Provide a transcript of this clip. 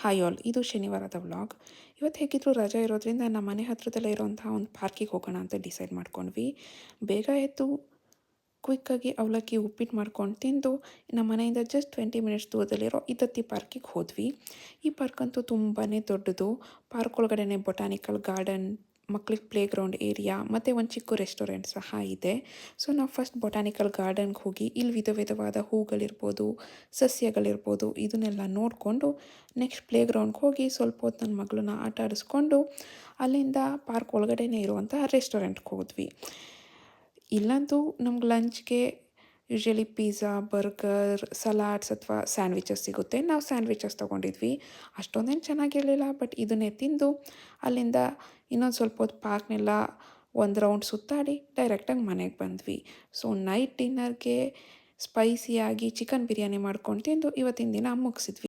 Hi all, ಇದು ಶನಿವಾರದ vlog. ಇವತ್ತು ಹೇಗಿದ್ರು ರಜೆ ಇರೋದ್ರಿಂದ ನಮ್ಮ ಮನೆ ಹತ್ರದಲ್ಲೇ ಇರೋಂಥ ಒಂದು ಪಾರ್ಕಿಗೆ ಹೋಗೋಣ ಅಂತ ಡಿಸೈಡ್ ಮಾಡ್ಕೊಂಡ್ವಿ. ಬೇಗ ಎದ್ದು ಕ್ವಿಕ್ಕಾಗಿ ಅವಲಕ್ಕಿ ಉಪ್ಪಿಟ್ಟು ಮಾಡ್ಕೊಂಡು ತಿಂದು ನಮ್ಮ ಮನೆಯಿಂದ ಜಸ್ಟ್ 20 ಮಿನಿಟ್ಸ್ ದೂರದಲ್ಲಿರೋ ಇದತ್ತಿ ಪಾರ್ಕಿಗೆ ಹೋದ್ವಿ. ಈ ಪಾರ್ಕ್ ಅಂತೂ ತುಂಬಾ ದೊಡ್ಡದು. ಪಾರ್ಕ್ ಒಳಗಡೆನೆ ಬೊಟಾನಿಕಲ್ ಗಾರ್ಡನ್, ಮಕ್ಳಿಗೆ ಪ್ಲೇ ಗ್ರೌಂಡ್ ಏರಿಯಾ ಮತ್ತು ಒಂದು ಚಿಕ್ಕ ರೆಸ್ಟೋರೆಂಟ್ ಸಹ ಇದೆ. ಸೊ ನಾವು ಫಸ್ಟ್ ಬೊಟಾನಿಕಲ್ ಗಾರ್ಡನ್ಗೆ ಹೋಗಿ ಇಲ್ಲಿ ವಿಧ ವಿಧವಾದ ಹೂಗಳಿರ್ಬೋದು, ಸಸ್ಯಗಳಿರ್ಬೋದು, ಇದನ್ನೆಲ್ಲ ನೋಡಿಕೊಂಡು ನೆಕ್ಸ್ಟ್ ಪ್ಲೇ ಗ್ರೌಂಡ್ಗೆ ಹೋಗಿ ಸ್ವಲ್ಪ ಹೊತ್ತು ನನ್ನ ಮಗಳನ್ನ ಆಟ ಆಡಿಸ್ಕೊಂಡು ಅಲ್ಲಿಂದ ಪಾರ್ಕ್ ಒಳಗಡೆನೇ ಇರುವಂಥ ರೆಸ್ಟೋರೆಂಟ್ಗೆ ಹೋದ್ವಿ. ಇಲ್ಲಂತೂ ನಮ್ಗೆ ಲಂಚ್ಗೆ ಯೂಶ್ವಲಿ ಪಿಜ್ಜಾ, ಬರ್ಗರ್, ಸಲಾಡ್ಸ್ ಅಥವಾ ಸ್ಯಾಂಡ್ವಿಚಸ್ ಸಿಗುತ್ತೆ. ನಾವು ಸ್ಯಾಂಡ್ವಿಚಸ್ ತೊಗೊಂಡಿದ್ವಿ. ಅಷ್ಟೊಂದೇನು ಚೆನ್ನಾಗಿರಲಿಲ್ಲ, ಬಟ್ ಇದನ್ನೇ ತಿಂದು ಅಲ್ಲಿಂದ ಇನ್ನೊಂದು ಸ್ವಲ್ಪ ಹೊತ್ತು ಪಾರ್ಕ್ನೆಲ್ಲ ಒಂದು ರೌಂಡ್ ಸುತ್ತಾಡಿ ಡೈರೆಕ್ಟಾಗಿ ಮನೆಗೆ ಬಂದ್ವಿ. ಸೊ ನೈಟ್ ಡಿನ್ನರ್ಗೆ ಸ್ಪೈಸಿಯಾಗಿ ಚಿಕನ್ ಬಿರಿಯಾನಿ ಮಾಡ್ಕೊಂಡು ತಿಂದು ಇವತ್ತಿನ ದಿನ ಮುಗಿಸಿದ್ವಿ.